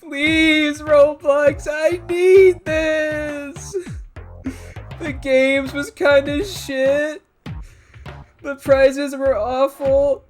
Please, Roblox, I need this. The games was kind of shit. The prizes were awful.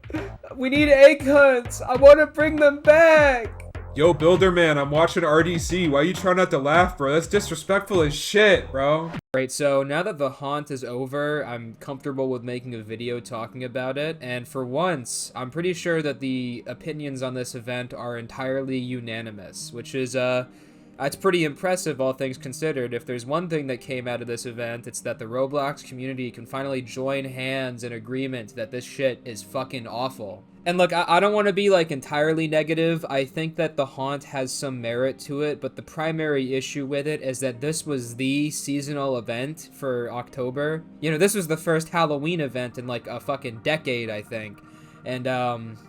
We need egg hunts. I want to bring them back. Yo, Builder Man, I'm watching RDC. Why you trying not to laugh, bro? That's disrespectful as shit, bro. Alright, so now that the haunt is over, I'm comfortable with making a video talking about it, and for once, I'm pretty sure that the opinions on this event are entirely unanimous, which is, it's pretty impressive, all things considered. If there's one thing that came out of this event, it's that the Roblox community can finally join hands in agreement that this shit is fucking awful. And look, I don't want to be, like, entirely negative. I think that the haunt has some merit to it, but the primary issue with it is that this was the seasonal event for October. You know, this was the first Halloween event in, like, a fucking decade, I think. And,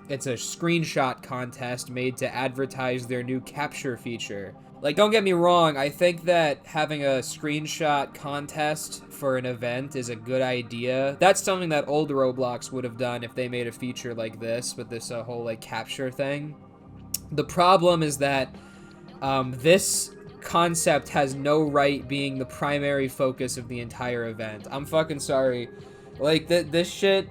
it's a screenshot contest made to advertise their new capture feature. Like, don't get me wrong, I think that having a screenshot contest for an event is a good idea. That's something that old Roblox would have done if they made a feature like this, with this whole, like, capture thing. The problem is that, this concept has no right being the primary focus of the entire event. I'm fucking sorry. Like, this shit...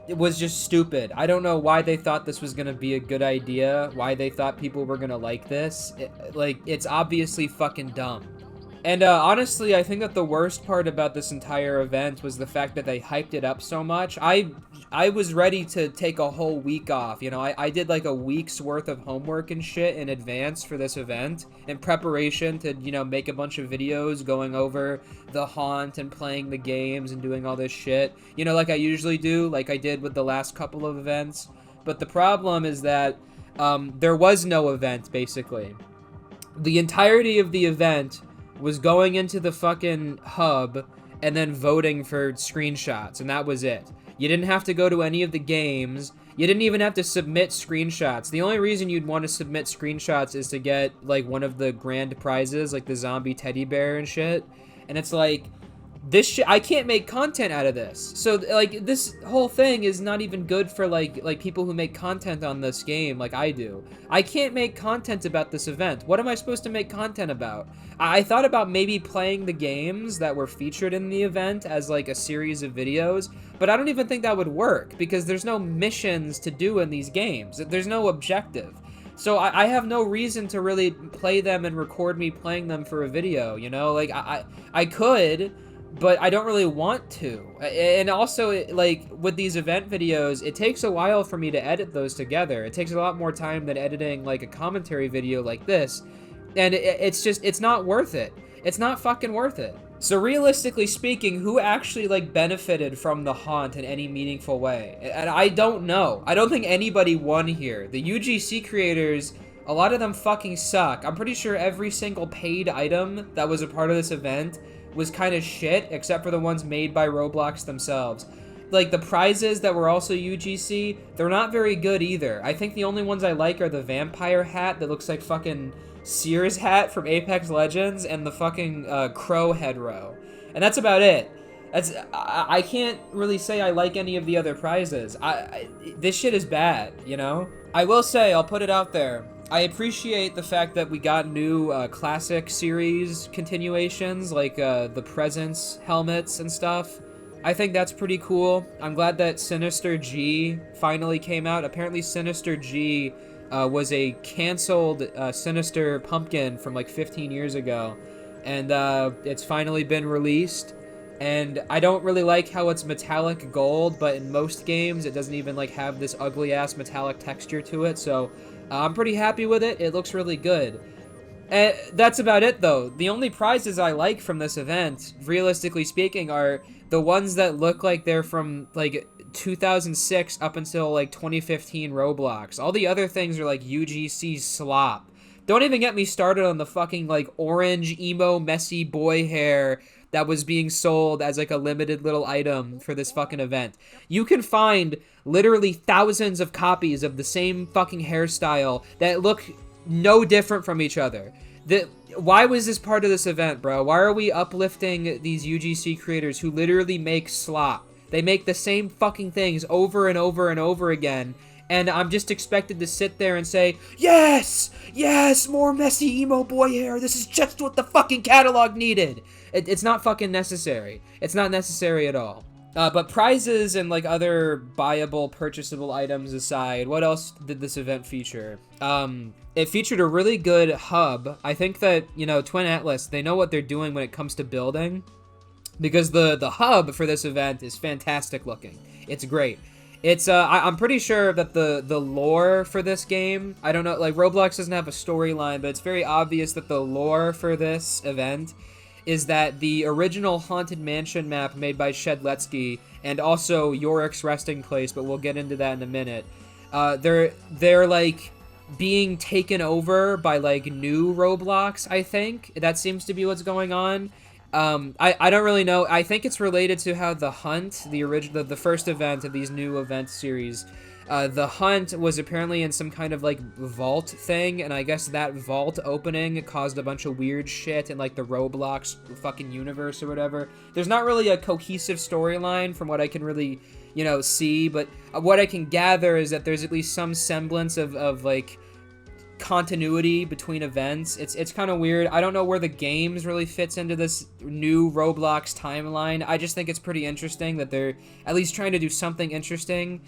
It was just stupid. I don't know why they thought this was gonna be a good idea, why they thought people were gonna like this. It's obviously fucking dumb. And honestly, I think that the worst part about this entire event was the fact that they hyped it up so much. I was ready to take a whole week off, you know, I did like a week's worth of homework and shit in advance for this event, in preparation to, you know, make a bunch of videos going over the haunt and playing the games and doing all this shit, you know, like I usually do, like I did with the last couple of events. But the problem is that there was no event, basically. The entirety of the event was going into the fucking hub and then voting for screenshots, and that was it. You didn't have to go to any of the games. You didn't even have to submit screenshots. The only reason you'd want to submit screenshots is to get, like, one of the grand prizes, like the zombie teddy bear and shit. And it's like, this shit, I can't make content out of this. So, like, this whole thing is not even good for, like people who make content on this game like I do. I can't make content about this event. What am I supposed to make content about? I thought about maybe playing the games that were featured in the event as, like, a series of videos, but I don't even think that would work, because there's no missions to do in these games. There's no objective. So I have no reason to really play them and record me playing them for a video, you know? Like, I could, but I don't really want to. And also, like, with these event videos, it takes a while for me to edit those together. It takes a lot more time than editing, like, a commentary video like this. And it's not worth it. It's not fucking worth it. So realistically speaking, who actually, like, benefited from the haunt in any meaningful way? And I don't know. I don't think anybody won here. The UGC creators, a lot of them fucking suck. I'm pretty sure every single paid item that was a part of this event was kind of shit, except for the ones made by Roblox themselves. Like, the prizes that were also UGC, they're not very good either. I think the only ones I like are the vampire hat that looks like fucking Sears hat from Apex Legends, and the fucking crow head row. And that's about it. I can't really say I like any of the other prizes. This shit is bad, you know? I will say, I'll put it out there, I appreciate the fact that we got new classic series continuations, like the Presence helmets and stuff. I think that's pretty cool. I'm glad that Sinister G finally came out. Apparently Sinister G was a canceled Sinister Pumpkin from like 15 years ago, and it's finally been released. And I don't really like how it's metallic gold, but in most games it doesn't even like have this ugly ass metallic texture to it, so I'm pretty happy with it. It looks really good. That's about it though. The only prizes I like from this event, realistically speaking, are the ones that look like they're from like 2006 up until like 2015 Roblox. All the other things are like UGC slop. Don't even get me started on the fucking like orange emo messy boy hair that was being sold as like a limited little item for this fucking event. You can find literally thousands of copies of the same fucking hairstyle that look no different from each other. Why was this part of this event, bro? Why are we uplifting these UGC creators who literally make slop? They make the same fucking things over and over and over again, and I'm just expected to sit there and say, yes, yes, more messy emo boy hair. This is just what the fucking catalog needed. It's not fucking necessary. It's not necessary at all. But prizes and like other buyable, purchasable items aside, what else did this event feature? It featured a really good hub. I think that, you know, Twin Atlas, they know what they're doing when it comes to building, because the hub for this event is fantastic looking. It's great. It's I'm pretty sure that the lore for this game, I don't know, like Roblox doesn't have a storyline, but it's very obvious that the lore for this event is that the original Haunted Mansion map made by Shedletsky, and also Yorick's resting place, but we'll get into that in a minute. They're like being taken over by like new Roblox, I think. That seems to be what's going on. I don't really know. I think it's related to how the Hunt, the first event of these new event series, the Hunt was apparently in some kind of like vault thing, and I guess that vault opening caused a bunch of weird shit in like the Roblox fucking universe or whatever. There's not really a cohesive storyline from what I can really, you know, see, but what I can gather is that there's at least some semblance of like continuity between events. It's kind of weird. I don't know where the games really fits into this new Roblox timeline. I just think it's pretty interesting that they're at least trying to do something interesting.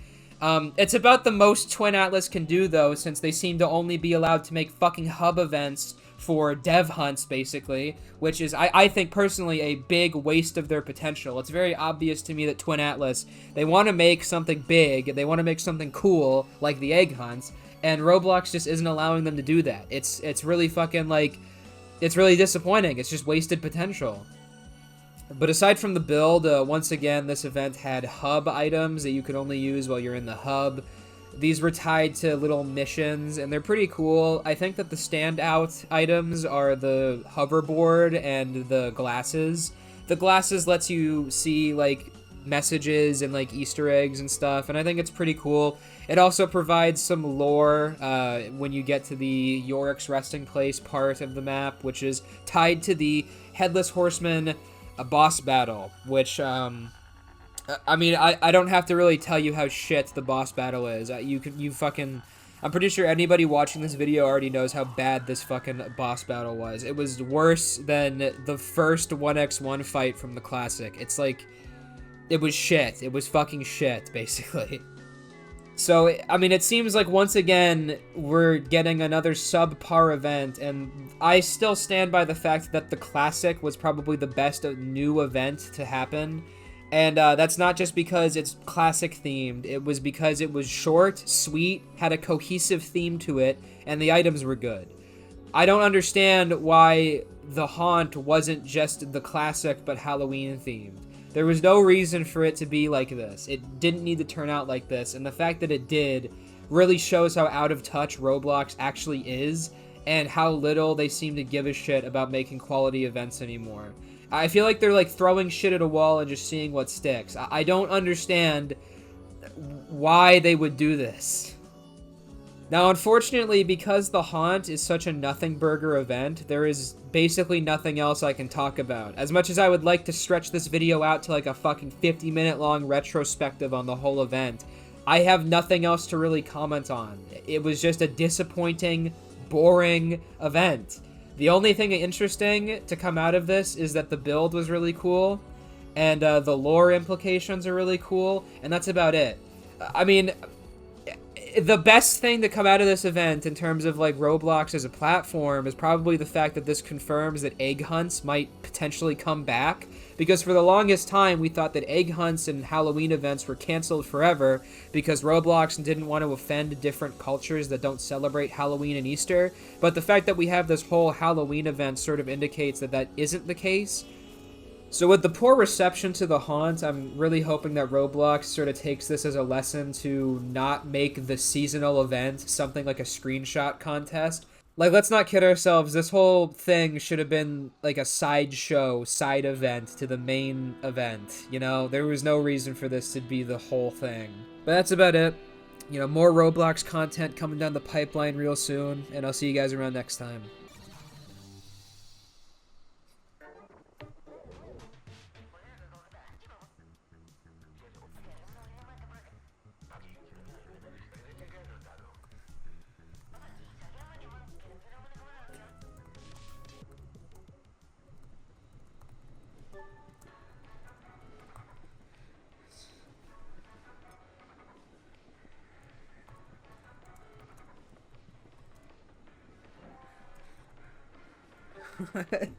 It's about the most Twin Atlas can do, though, since they seem to only be allowed to make fucking hub events for dev hunts, basically, which is, I think, personally, a big waste of their potential. It's very obvious to me that Twin Atlas, they want to make something big, they want to make something cool, like the egg hunts, and Roblox just isn't allowing them to do that. It's really fucking, like, it's really disappointing. It's just wasted potential. But aside from the build, once again, this event had hub items that you could only use while you're in the hub. These were tied to little missions, and they're pretty cool. I think that the standout items are the hoverboard and the glasses. The glasses lets you see, like, messages and, like, Easter eggs and stuff, and I think it's pretty cool. It also provides some lore when you get to the Yorick's resting place part of the map, which is tied to the Headless Horseman boss battle, which, I mean, I don't have to really tell you how shit the boss battle is. I'm pretty sure anybody watching this video already knows how bad this fucking boss battle was. It was worse than the first 1x1 fight from the classic. It's like, it was shit. It was fucking shit, basically. So, I mean, it seems like once again, we're getting another subpar event, and I still stand by the fact that the Classic was probably the best new event to happen. And that's not just because it's Classic themed, it was because it was short, sweet, had a cohesive theme to it, and the items were good. I don't understand why the Haunt wasn't just the Classic but Halloween themed. There was no reason for it to be like this. It didn't need to turn out like this, and the fact that it did really shows how out of touch Roblox actually is, and how little they seem to give a shit about making quality events anymore. I feel like they're like throwing shit at a wall and just seeing what sticks. I don't understand why they would do this. Now, unfortunately, because the Haunt is such a nothing burger event, there is basically nothing else I can talk about. As much as I would like to stretch this video out to like a fucking 50-minute long retrospective on the whole event, I have nothing else to really comment on. It was just a disappointing, boring event. The only thing interesting to come out of this is that the build was really cool, and the lore implications are really cool, and that's about it. I mean, the best thing to come out of this event in terms of like Roblox as a platform is probably the fact that this confirms that egg hunts might potentially come back, because for the longest time we thought that egg hunts and Halloween events were canceled forever because Roblox didn't want to offend different cultures that don't celebrate Halloween and Easter. But the fact that we have this whole Halloween event sort of indicates that that isn't the case. So with the poor reception to the Haunt, I'm really hoping that Roblox sort of takes this as a lesson to not make the seasonal event something like a screenshot contest. Like, let's not kid ourselves, this whole thing should have been like a sideshow, side event to the main event, you know? There was no reason for this to be the whole thing. But that's about it. You know, more Roblox content coming down the pipeline real soon, and I'll see you guys around next time. What?